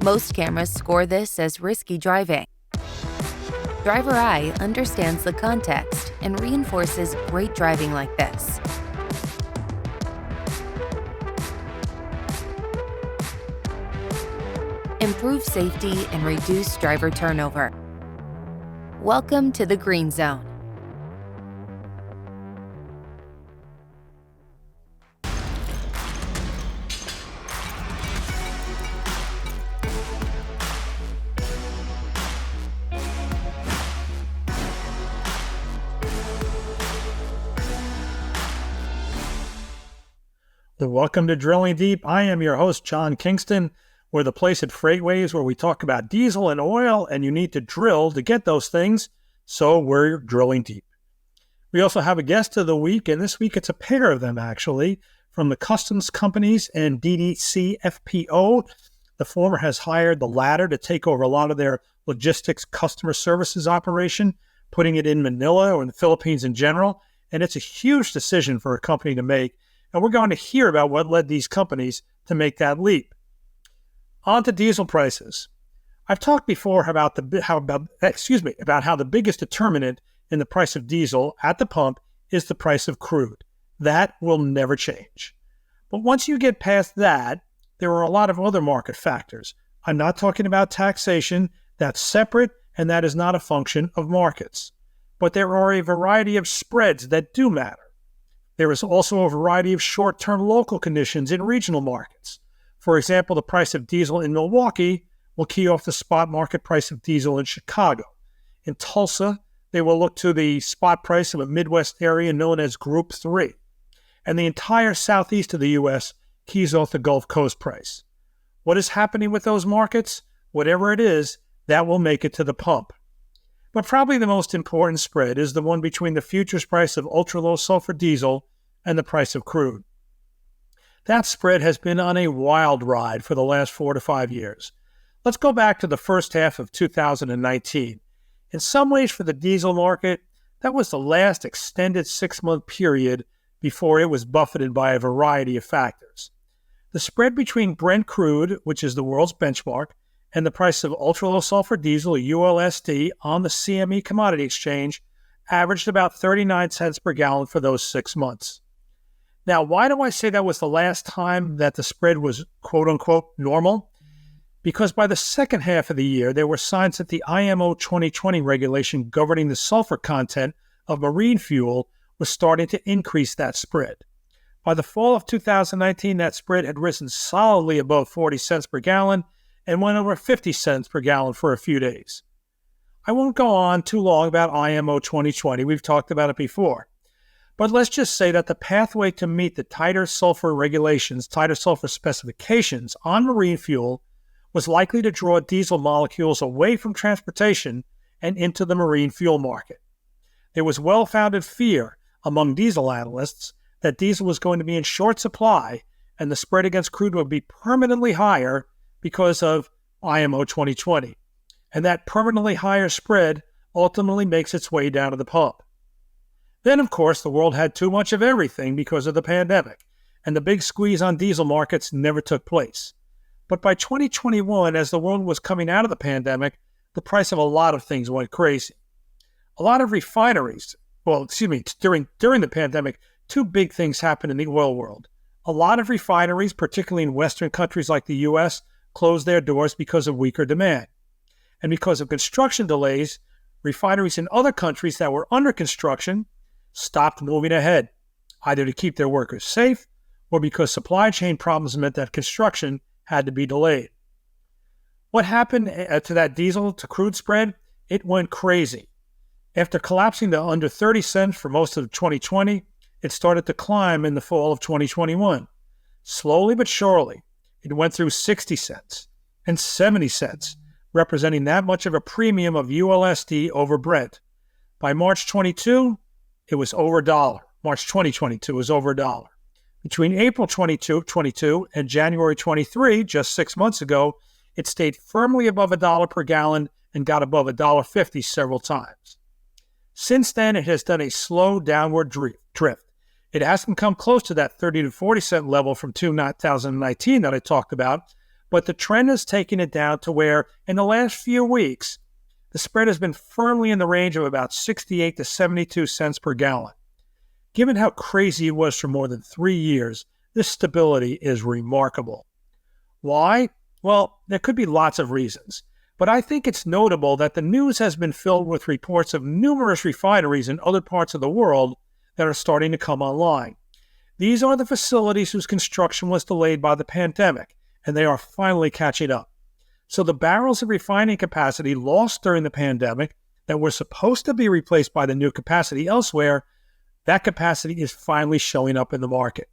Most cameras score this as risky driving. Driver Eye understands the context and reinforces great driving like this. Improve safety and reduce driver turnover. Welcome to the Green Zone. Welcome to Drilling Deep. I am your host, John Kingston. We're the place at Freightways where we talk about diesel and oil, and you need to drill to get those things, so we're drilling deep. We also have a guest of the week, and this week it's a pair of them, actually, from the Customs Companies and DDC FPO. The former has hired the latter to take over a lot of their logistics customer services operation, putting it in Manila or in the Philippines in general, and it's a huge decision for a company to make. And we're going to hear about what led these companies to make that leap. On to diesel prices. I've talked before about how the biggest determinant in the price of diesel at the pump is the price of crude. That will never change. But once you get past that, there are a lot of other market factors. I'm not talking about taxation. That's separate, and that is not a function of markets. But there are a variety of spreads that do matter. There is also a variety of short-term local conditions in regional markets. For example, the price of diesel in Milwaukee will key off the spot market price of diesel in Chicago. In Tulsa, they will look to the spot price of a Midwest area known as Group 3. And the entire southeast of the U.S. keys off the Gulf Coast price. What is happening with those markets? Whatever it is, that will make it to the pump. But probably the most important spread is the one between the futures price of ultra-low sulfur diesel and the price of crude. That spread has been on a wild ride for the last 4 to 5 years. Let's go back to the first half of 2019. In some ways for the diesel market, that was the last extended 6-month period before it was buffeted by a variety of factors. The spread between Brent crude, which is the world's benchmark, and the price of ultra-low sulfur diesel, ULSD, on the CME commodity exchange averaged about 39 cents per gallon for those 6 months. Now, why do I say that was the last time that the spread was quote-unquote normal? Because by the second half of the year, there were signs that the IMO 2020 regulation governing the sulfur content of marine fuel was starting to increase that spread. By the fall of 2019, that spread had risen solidly above 40 cents per gallon, and went over 50 cents per gallon for a few days. I won't go on too long about IMO 2020. We've talked about it before. But let's just say that the pathway to meet the tighter sulfur regulations, tighter sulfur specifications on marine fuel was likely to draw diesel molecules away from transportation and into the marine fuel market. There was well-founded fear among diesel analysts that diesel was going to be in short supply and the spread against crude would be permanently higher because of IMO 2020. And that permanently higher spread ultimately makes its way down to the pump. Then, of course, the world had too much of everything because of the pandemic, and the big squeeze on diesel markets never took place. But by 2021, as the world was coming out of the pandemic, the price of a lot of things went crazy. A lot of refineries, during the pandemic, two big things happened in the oil world. A lot of refineries, particularly in Western countries like the U.S., closed their doors because of weaker demand. And because of construction delays, refineries in other countries that were under construction stopped moving ahead, either to keep their workers safe or because supply chain problems meant that construction had to be delayed. What happened to that diesel to crude spread? It went crazy. After collapsing to under 30 cents for most of 2020, it started to climb in the fall of 2021. Slowly but surely, it went through 60 cents and 70 cents, representing that much of a premium of ULSD over Brent. By March 22, it was over $1. March 2022 was over $1. Between April 2022 and January 23, just 6 months ago, it stayed firmly above $1 per gallon and got above $1.50 several times. Since then, it has done a slow downward drift. It hasn't come close to that 30 to 40 cent level from 2019 that I talked about, but the trend has taken it down to where, in the last few weeks, the spread has been firmly in the range of about 68 to 72 cents per gallon. Given how crazy it was for more than 3 years, this stability is remarkable. Why? Well, there could be lots of reasons, but I think it's notable that the news has been filled with reports of numerous refineries in other parts of the world that are starting to come online. These are the facilities whose construction was delayed by the pandemic, and they are finally catching up. So the barrels of refining capacity lost during the pandemic that were supposed to be replaced by the new capacity elsewhere, that capacity is finally showing up in the market.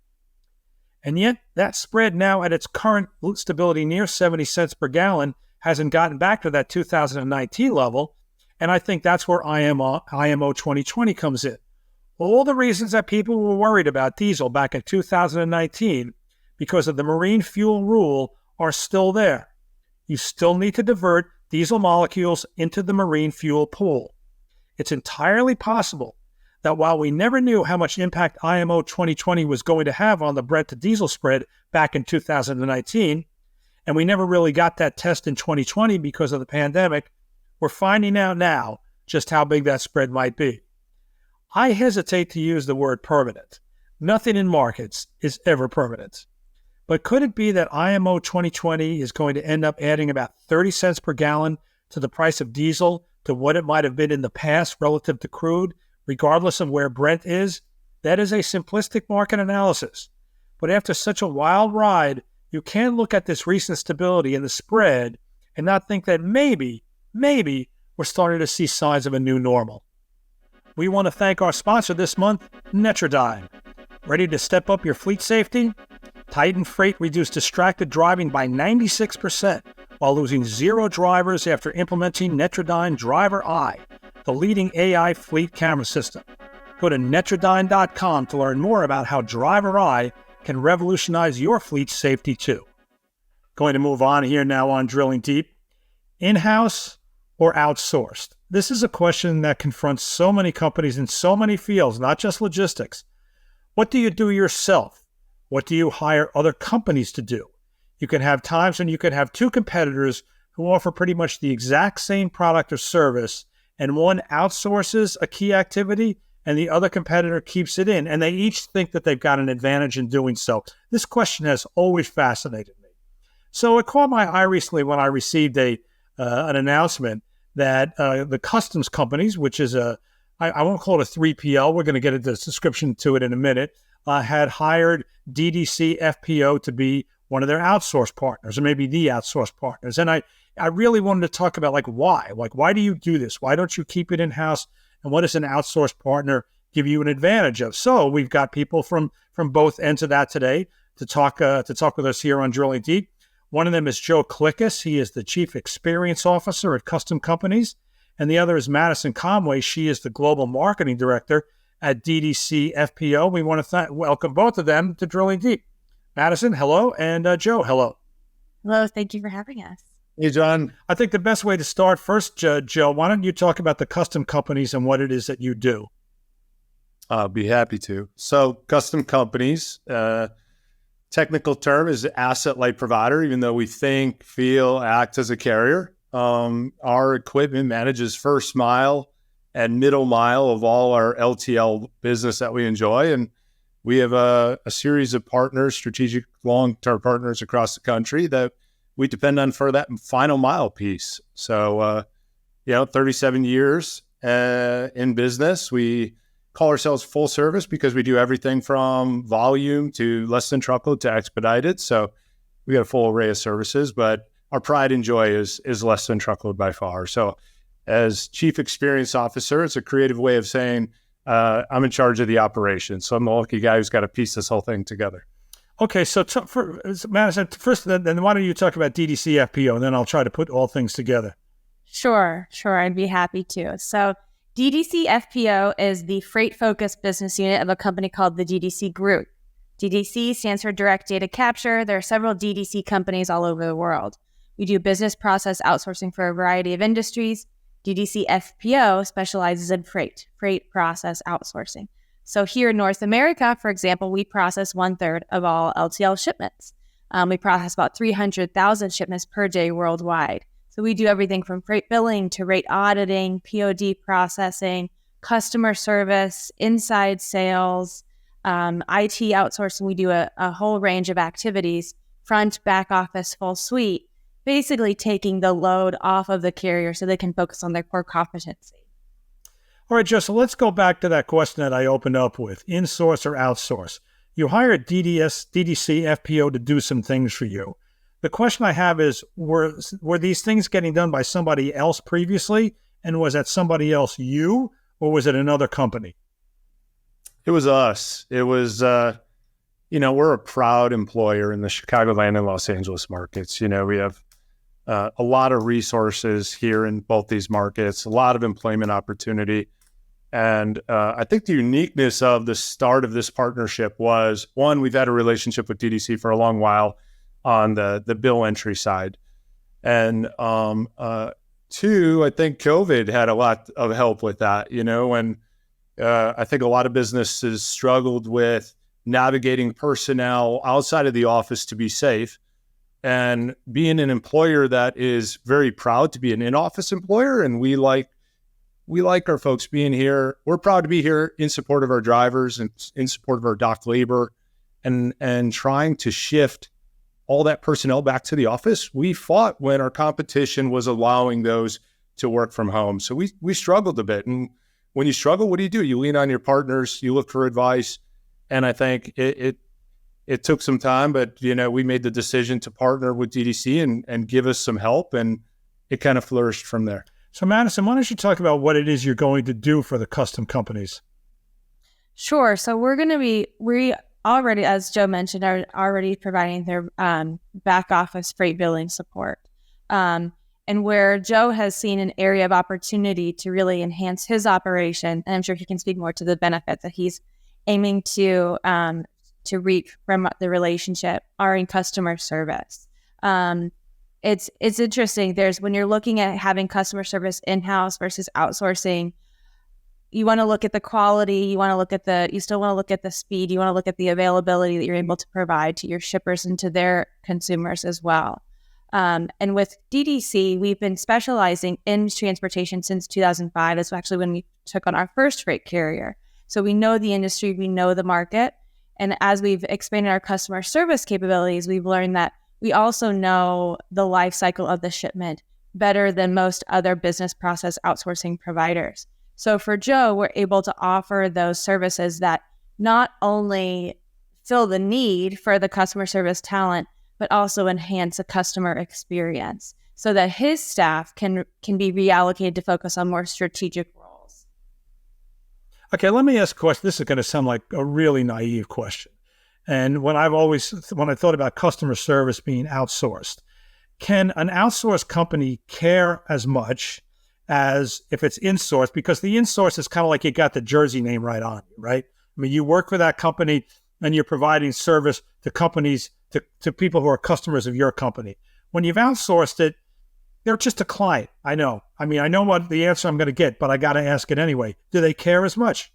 And yet, that spread now at its current stability near 70 cents per gallon hasn't gotten back to that 2019 level, and I think that's where IMO 2020 comes in. All the reasons that people were worried about diesel back in 2019 because of the marine fuel rule are still there. You still need to divert diesel molecules into the marine fuel pool. It's entirely possible that while we never knew how much impact IMO 2020 was going to have on the Brent to diesel spread back in 2019, and we never really got that test in 2020 because of the pandemic, we're finding out now just how big that spread might be. I hesitate to use the word permanent. Nothing in markets is ever permanent. But could it be that IMO 2020 is going to end up adding about 30 cents per gallon to the price of diesel to what it might have been in the past relative to crude, regardless of where Brent is? That is a simplistic market analysis. But after such a wild ride, you can look at this recent stability in the spread and not think that maybe we're starting to see signs of a new normal. We want to thank our sponsor this month, Netrodyne. Ready to step up your fleet safety? Titan Freight reduced distracted driving by 96% while losing 0 drivers after implementing Netrodyne Driver Eye, the leading AI fleet camera system. Go to Netrodyne.com to learn more about how Driver Eye can revolutionize your fleet safety too. Going to move on here now on Drilling Deep. In-house or outsourced? This is a question that confronts so many companies in so many fields, not just logistics. What do you do yourself? What do you hire other companies to do? You can have times when you could have 2 competitors who offer pretty much the exact same product or service, and one outsources a key activity and the other competitor keeps it in, and they each think that they've got an advantage in doing so. This question has always fascinated me. So it caught my eye recently when I received an announcement that the customs companies, which is I won't call it a 3PL, we're going to get a description to it in a minute, had hired DDC FPO to be one of their outsource partners, or maybe the outsource partners. And I really wanted to talk about why. Why do you do this? Why don't you keep it in-house? And what does an outsource partner give you an advantage of? So we've got people from both ends of that today to talk with us here on Drilling Deep. One of them is Joe Klikas. He is the Chief Experience Officer at Custom Companies. And the other is Madison Conway. She is the Global Marketing Director at DDC FPO. We want to welcome both of them to Drilling Deep. Madison, hello, and Joe, hello. Hello, thank you for having us. Hey, John. I think the best way to start first, Joe, why don't you talk about the custom companies and what it is that you do? I'll be happy to. So custom companies, technical term is asset-light provider, even though we think, feel, act as a carrier. Our equipment manages first mile and middle mile of all our LTL business that we enjoy. And we have a series of partners, strategic long-term partners across the country that we depend on for that final mile piece. So, 37 years in business. We call ourselves full service because we do everything from volume to less than truckload to expedited. So we got a full array of services, but our pride and joy is less than truckload by far. So as Chief Experience Officer, it's a creative way of saying I'm in charge of the operation. So I'm the lucky guy who's got to piece this whole thing together. Okay, so Madison, first, then why don't you talk about DDC FPO, and then I'll try to put all things together. Sure, I'd be happy to. So DDC FPO is the freight-focused business unit of a company called the DDC Group. DDC stands for Direct Data Capture. There are several DDC companies all over the world. We do business process outsourcing for a variety of industries. DDC FPO specializes in freight process outsourcing. So here in North America, for example, we process 1/3 of all LTL shipments. We process about 300,000 shipments per day worldwide. So we do everything from freight billing to rate auditing, POD processing, customer service, inside sales, IT outsourcing. We do a whole range of activities, front, back office, full suite, basically taking the load off of the carrier so they can focus on their core competency. All right, Joe, so let's go back to that question that I opened up with, insource or outsource. You hired DDC FPO to do some things for you. The question I have is, were these things getting done by somebody else previously? And was that somebody else you, or was it another company? It was us. It was, we're a proud employer in the Chicagoland and Los Angeles markets. We have a lot of resources here in both these markets, a lot of employment opportunity. And I think the uniqueness of the start of this partnership was, one, we've had a relationship with DDC for a long while on the bill entry side. And two, I think COVID had a lot of help with that, and I think a lot of businesses struggled with navigating personnel outside of the office to be safe. And being an employer that is very proud to be an in-office employer, and we like our folks being here. We're proud to be here in support of our drivers and in support of our dock labor, and trying to shift all that personnel back to the office. We fought when our competition was allowing those to work from home. So we struggled a bit. And when you struggle, what do? You lean on your partners, you look for advice. And I think it took some time, but we made the decision to partner with DDC and give us some help, and it kind of flourished from there. So Madison, why don't you talk about what it is you're going to do for the custom companies? Sure. So we already, as Joe mentioned, are already providing their back office freight billing support. And where Joe has seen an area of opportunity to really enhance his operation, and I'm sure he can speak more to the benefits that he's aiming to reap from the relationship, are in customer service. It's interesting. When you're looking at having customer service in-house versus outsourcing, you want to look at the quality, you still want to look at the speed, you want to look at the availability that you're able to provide to your shippers and to their consumers as well. And with DDC, we've been specializing in transportation since 2005. That's actually when we took on our first freight carrier. So we know the industry, we know the market. And as we've expanded our customer service capabilities, we've learned that we also know the life cycle of the shipment better than most other business process outsourcing providers. So for Joe, we're able to offer those services that not only fill the need for the customer service talent, but also enhance the customer experience so that his staff can be reallocated to focus on more strategic roles. Okay, let me ask a question. This is going to sound like a really naive question. And when I thought about customer service being outsourced, can an outsourced company care as much as if it's insourced? Because the insource is kind of like you got the Jersey name right on you, right? I mean, you work for that company and you're providing service to companies, to people who are customers of your company. When you've outsourced it, they're just a client. I know. I mean, I know what the answer I'm going to get, but I got to ask it anyway. Do they care as much?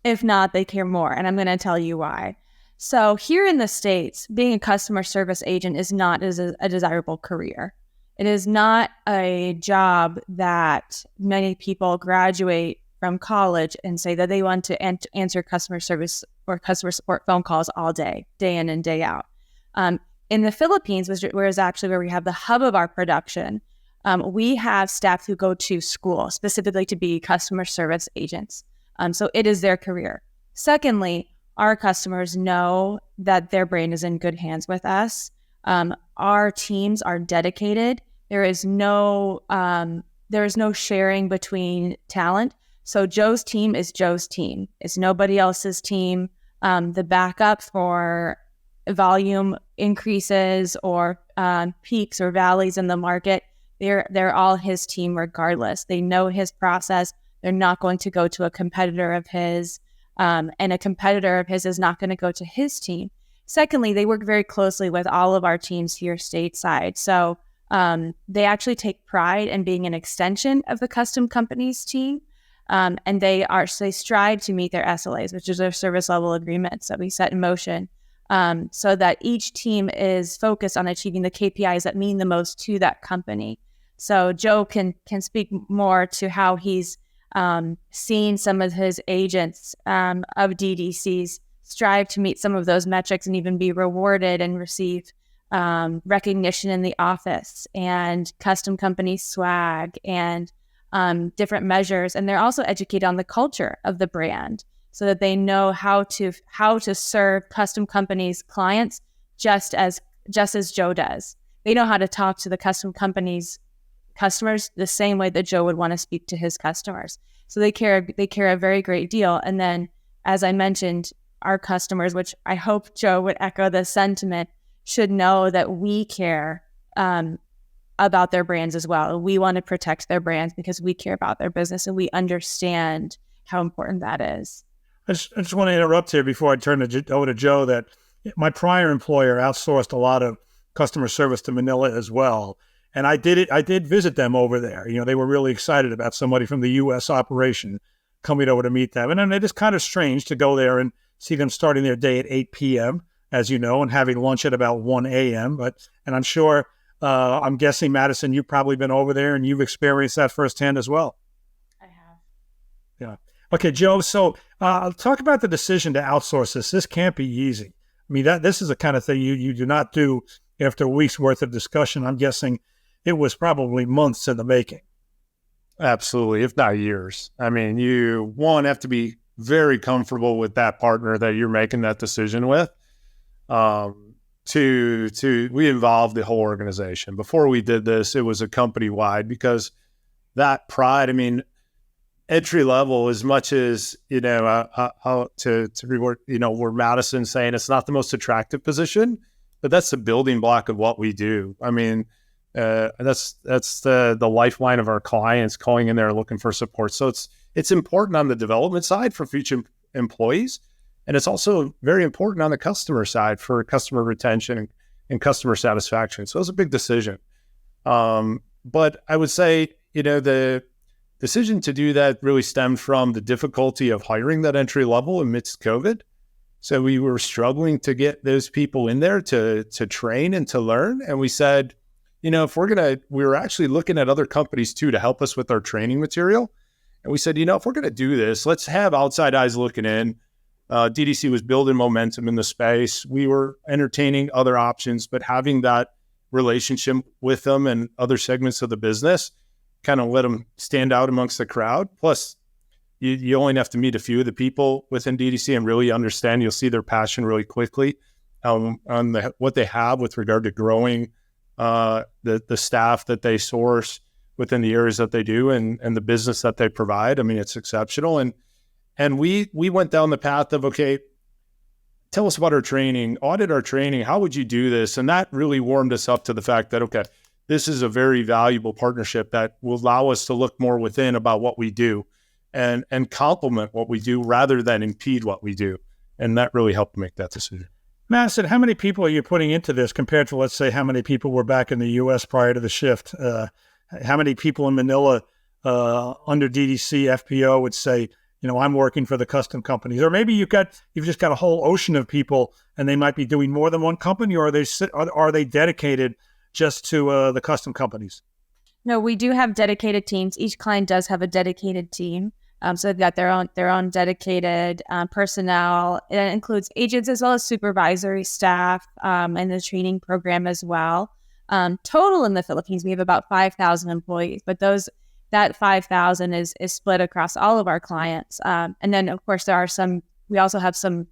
If not, they care more. And I'm going to tell you why. So here in the States, being a customer service agent is not a desirable career. It is not a job that many people graduate from college and say that they want to answer customer service or customer support phone calls all day in and day out. In the Philippines, where is actually where we have the hub of our production, we have staff who go to school specifically to be customer service agents. So it is their career. Secondly, our customers know that their brain is in good hands with us. Our teams are dedicated. There is no sharing between talent. So Joe's team is Joe's team. It's nobody else's team. The backup for volume increases or peaks or valleys in the market, they're all his team regardless. They know his process. They're not going to go to a competitor of his, and a competitor of his is not going to go to his team. Secondly, they work very closely with all of our teams here stateside. So they actually take pride in being an extension of the custom companies team. And they strive to meet their SLAs, which is their service level agreements that we set in motion. so that each team is focused on achieving the KPIs that mean the most to that company. So Joe can speak more to how he's seen some of his agents of DDCs strive to meet some of those metrics and even be rewarded and receive recognition in the office and custom company swag and different measures. And they're also educated on the culture of the brand so that they know how to serve custom companies' clients just as Joe does. They know how to talk to the custom companies' customers the same way that Joe would want to speak to his customers. So they care a very great deal. And then, as I mentioned, our customers, which I hope Joe would echo the sentiment, should know that we care about their brands as well. We want to protect their brands because we care about their business and we understand how important that is. I just want to interrupt here before I turn over to Joe that my prior employer outsourced a lot of customer service to Manila as well. And I did visit them over there. You know, they were really excited about somebody from the U.S. operation coming over to meet them. And then it is kind of strange to go there and see them starting their day at 8 p.m., as you know, and having lunch at about 1 a.m. And I'm sure, I'm guessing, Madison, you've probably been over there and you've experienced that firsthand as well. I have. Yeah. Okay, Joe, so talk about the decision to outsource this. This can't be easy. I mean, this is the kind of thing you do not do after a week's worth of discussion. I'm guessing it was probably months in the making. Absolutely, if not years. I mean, you, one, have to be very comfortable with that partner that you're making that decision with. We involved the whole organization. Before we did this, it was a company-wide because that pride, I mean, entry level, as much as, to reward, where Madison's saying it's not the most attractive position, but that's the building block of what we do. I mean, that's the lifeline of our clients calling in there looking for support. So it's important on the development side for future employees. And it's also very important on the customer side for customer retention and customer satisfaction. So it was a big decision. But I would say, the decision to do that really stemmed from the difficulty of hiring that entry level amidst COVID. So we were struggling to get those people in there to train and to learn. And we said, we were actually looking at other companies too to help us with our training material. And we said, if we're going to do this, let's have outside eyes looking in. DDC was building momentum in the space. We were entertaining other options, but having that relationship with them and other segments of the business kind of let them stand out amongst the crowd. Plus, you only have to meet a few of the people within DDC and really understand. You'll see their passion really quickly on what they have with regard to growing the staff that they source within the areas that they do and the business that they provide. I mean, it's exceptional. And we went down the path of, okay, tell us about our training, audit our training. How would you do this? And that really warmed us up to the fact that, okay, this is a very valuable partnership that will allow us to look more within about what we do and complement what we do rather than impede what we do. And that really helped make that decision. Madison, how many people are you putting into this compared to, let's say, how many people were back in the U.S. prior to the shift? How many people in Manila under DDC FPO would say, I'm working for the custom companies? Or maybe you've just got a whole ocean of people and they might be doing more than one company, or are they dedicated just to the custom companies? No, we do have dedicated teams. Each client does have a dedicated team. So they've got their own dedicated personnel. It includes agents as well as supervisory staff and the training program as well. Total in the Philippines, we have about 5,000 employees, but that 5,000 is split across all of our clients. And then, of course, we also have some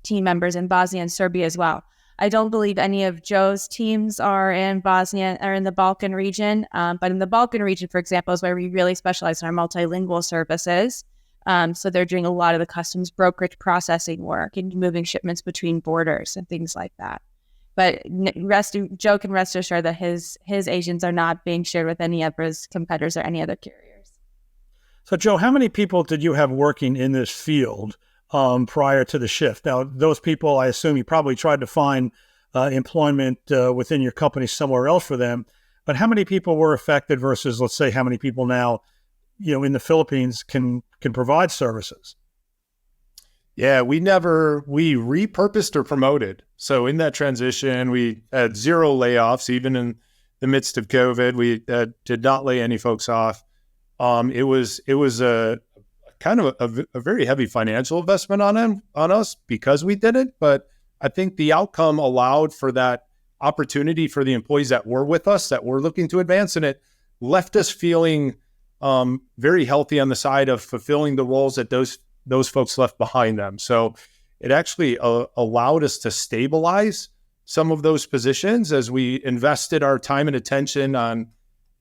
team members in Bosnia and Serbia as well. I don't believe any of Joe's teams are in Bosnia or in the Balkan region. But in the Balkan region, for example, is where we really specialize in our multilingual services. So they're doing a lot of the customs brokerage processing work and moving shipments between borders and things like that. But Joe can rest assured that his agents are not being shared with any of his competitors or any other carriers. So, Joe, how many people did you have working in this field prior to the shift? Now, those people, I assume you probably tried to find employment within your company somewhere else for them. But how many people were affected versus, let's say, how many people now, in the Philippines can provide services? Yeah, we repurposed or promoted. So in that transition, we had zero layoffs, even in the midst of COVID. We did not lay any folks off. It was a kind of a very heavy financial investment on us because we did it. But I think the outcome allowed for that opportunity for the employees that were with us, that were looking to advance, and it left us feeling very healthy on the side of fulfilling the roles that those folks left behind them. So it actually allowed us to stabilize some of those positions as we invested our time and attention on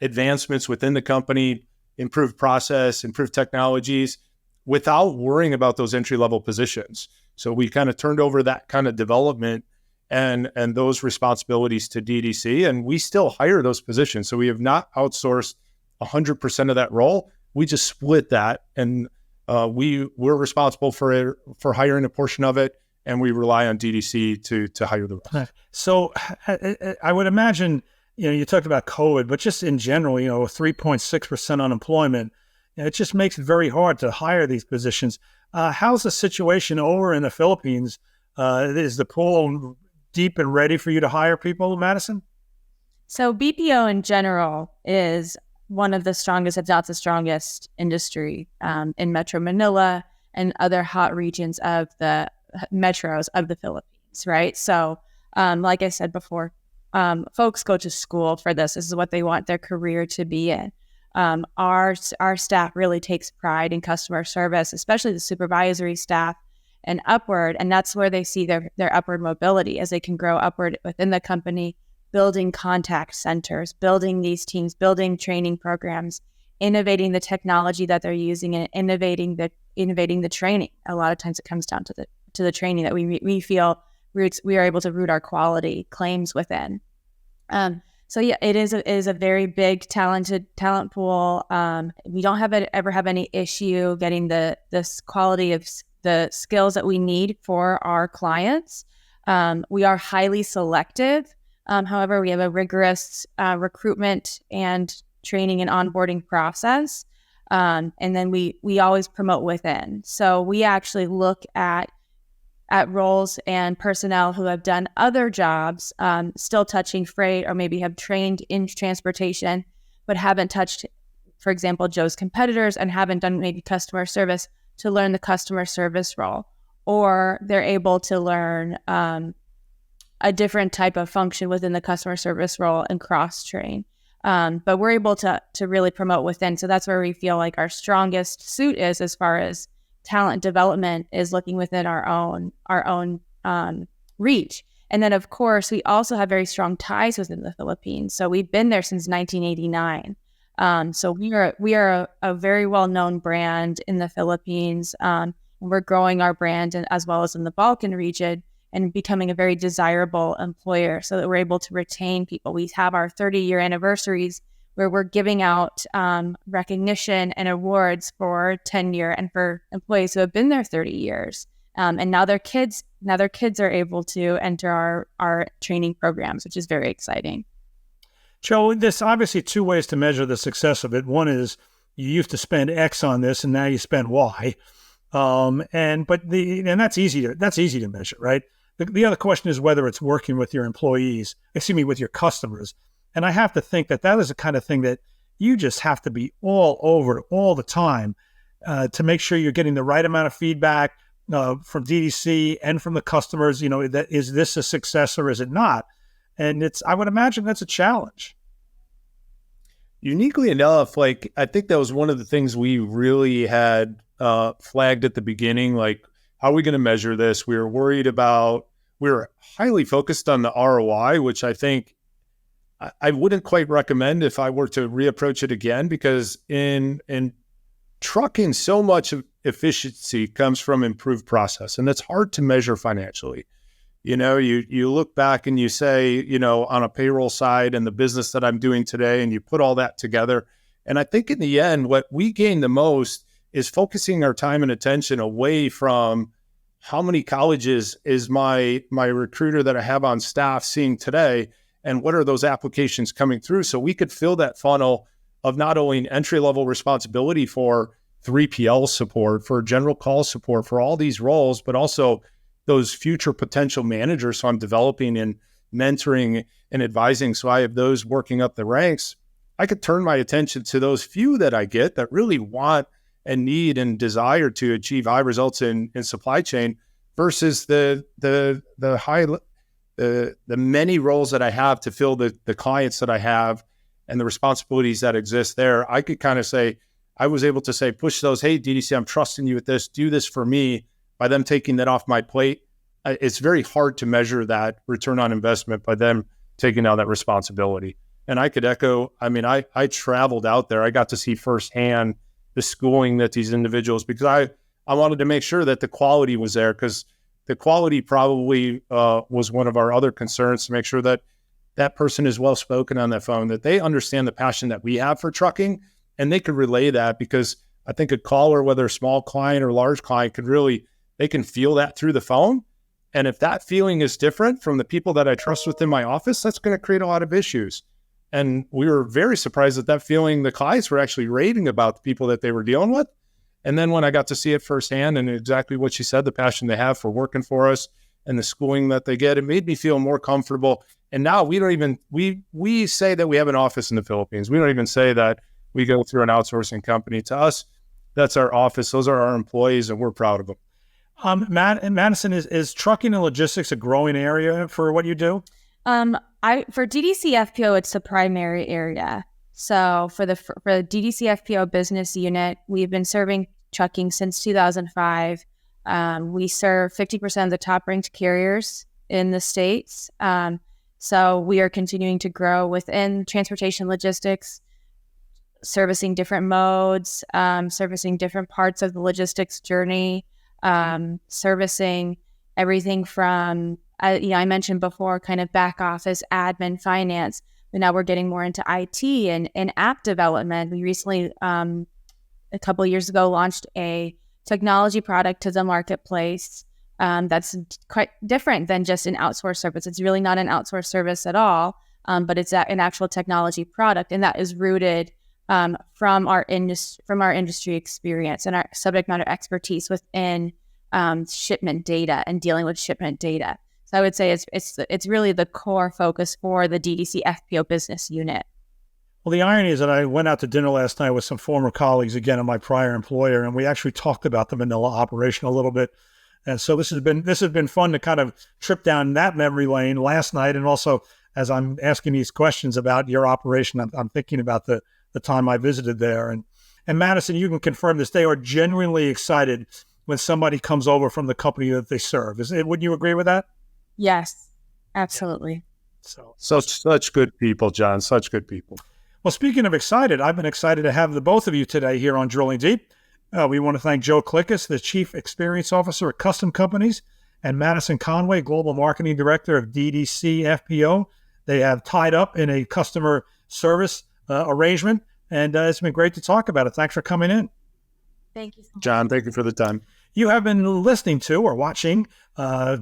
advancements within the company, improved process, improved technologies, without worrying about those entry-level positions. So we kind of turned over that kind of development and those responsibilities to DDC, and we still hire those positions. So we have not outsourced 100% of that role. We just split that, and we're responsible for hiring a portion of it, and we rely on DDC to hire the rest. So I would imagine, you talked about COVID, but just in general, 3.6% unemployment, it just makes it very hard to hire these positions. How's the situation over in the Philippines? Is the pool deep and ready for you to hire people, Madison? So BPO in general is one of the strongest, if not the strongest, industry in Metro Manila and other hot regions of the metros of the Philippines, right? So like I said before, folks go to school for this. This is what they want their career to be in. Our staff really takes pride in customer service, especially the supervisory staff and upward. And that's where they see their upward mobility as they can grow upward within the company, building contact centers, building these teams, building training programs, innovating the technology that they're using, and innovating the training. A lot of times it comes down to the training that we feel we are able to root our quality claims within. So yeah, it is a very big talent pool. We don't ever have any issue getting this quality of the skills that we need for our clients. We are highly selective. However, we have a rigorous recruitment and training and onboarding process. And then we always promote within. So we actually look at roles and personnel who have done other jobs, still touching freight, or maybe have trained in transportation, but haven't touched, for example, Joe's competitors, and haven't done maybe customer service, to learn the customer service role. Or they're able to learn a different type of function within the customer service role and cross-train. But we're able to really promote within. So that's where we feel like our strongest suit is, as far as talent development, is looking within our own reach. And then, of course, we also have very strong ties within the Philippines. So we've been there since 1989. So we are a very well-known brand in the Philippines. We're growing our brand, as well as in the Balkan region, and becoming a very desirable employer, so that we're able to retain people. We have our 30-year anniversaries where we're giving out recognition and awards for tenure and for employees who have been there 30 years. And now their kids are able to enter our training programs, which is very exciting. Joe, there's obviously two ways to measure the success of it. One is you used to spend X on this, and now you spend Y. And that's easy to measure, right? The other question is whether it's working with your with your customers. And I have to think that is the kind of thing that you just have to be all over all the time to make sure you're getting the right amount of feedback from DDC and from the customers. That is this a success or is it not? And I would imagine that's a challenge. Uniquely enough, I think that was one of the things we really had flagged at the beginning. Like, how are we going to measure this? We were highly focused on the ROI, which I think I wouldn't quite recommend if I were to reapproach it again, because in trucking, so much of efficiency comes from improved process, and that's hard to measure financially. You look back and you say, on a payroll side and the business that I'm doing today, and you put all that together. And I think in the end, what we gain the most is focusing our time and attention away from how many colleges is my recruiter that I have on staff seeing today, and what are those applications coming through, so we could fill that funnel of not only entry-level responsibility for 3PL support, for general call support, for all these roles, but also those future potential managers. So I'm developing and mentoring and advising. So I have those working up the ranks. I could turn my attention to those few that I get that really want and need and desire to achieve high results in supply chain versus the many roles that I have to fill the clients that I have and the responsibilities that exist there. I could kind of say, I was able to say, push those, hey, DDC, I'm trusting you with this, do this for me, by them taking that off my plate. It's very hard to measure that return on investment by them taking on that responsibility. And I could echo, I mean, I traveled out there. I got to see firsthand the schooling that these individuals, because I wanted to make sure that the quality was there, because the quality probably was one of our other concerns, to make sure that that person is well-spoken on that phone, that they understand the passion that we have for trucking, and they could relay that, because I think a caller, whether a small client or large client, they can feel that through the phone. And if that feeling is different from the people that I trust within my office, that's going to create a lot of issues. And we were very surprised that feeling, the clients were actually raving about the people that they were dealing with. And then when I got to see it firsthand, and exactly what she said, the passion they have for working for us and the schooling that they get, it made me feel more comfortable. And now we don't even, we say that we have an office in the Philippines. We don't even say that we go through an outsourcing company. To us, that's our office. Those are our employees, and we're proud of them. Madison, is trucking and logistics a growing area for what you do? For DDC FPO, it's the primary area. So for the DDC FPO business unit, we've been serving trucking since 2005. We serve 50% of the top-ranked carriers in the States. So we are continuing to grow within transportation logistics, servicing different modes, servicing different parts of the logistics journey, servicing everything from, I mentioned before, kind of back office, admin, finance, but now we're getting more into IT and app development. We recently, a couple of years ago, launched a technology product to the marketplace that's quite different than just an outsourced service. It's really not an outsourced service at all, but it's an actual technology product, and that is rooted from our industry experience and our subject matter expertise within shipment data and dealing with shipment data. So I would say it's really the core focus for the DDC FPO business unit. Well, the irony is that I went out to dinner last night with some former colleagues, again, of my prior employer, and we actually talked about the Manila operation a little bit. And so this has been fun to kind of trip down that memory lane last night. And also, as I'm asking these questions about your operation, I'm thinking about the time I visited there. And Madison, you can confirm this. They are genuinely excited when somebody comes over from the company that they serve. Wouldn't you agree with that? Yes, absolutely. So such good people, John, such good people. Well, speaking of excited, I've been excited to have the both of you today here on Drilling Deep. We want to thank Joe Klikas, the Chief Experience Officer at Custom Companies, and Madison Conway, Global Marketing Director of DDC FPO. They have tied up in a customer service arrangement, and it's been great to talk about it. Thanks for coming in. Thank you so much. John, thank you for the time. You have been listening to or watching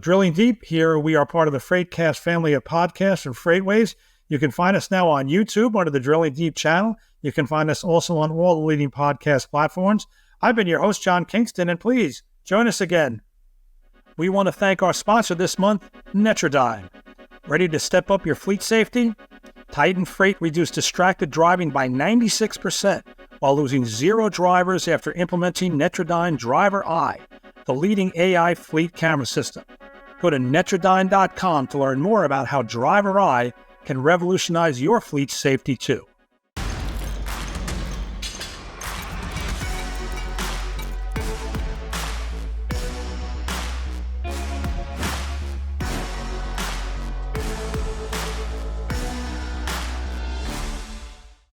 Drilling Deep. Here we are part of the FreightCast family of podcasts and FreightWaves. You can find us now on YouTube under the Drilling Deep channel. You can find us also on all the leading podcast platforms. I've been your host, John Kingston, and please join us again. We want to thank our sponsor this month, Netrodyne. Ready to step up your fleet safety? Titan Freight reduced distracted driving by 96% while losing 0 drivers after implementing Netrodyne Driver Eye, the leading AI fleet camera system. Go to Netrodyne.com to learn more about how Driver Eye can revolutionize your fleet safety too.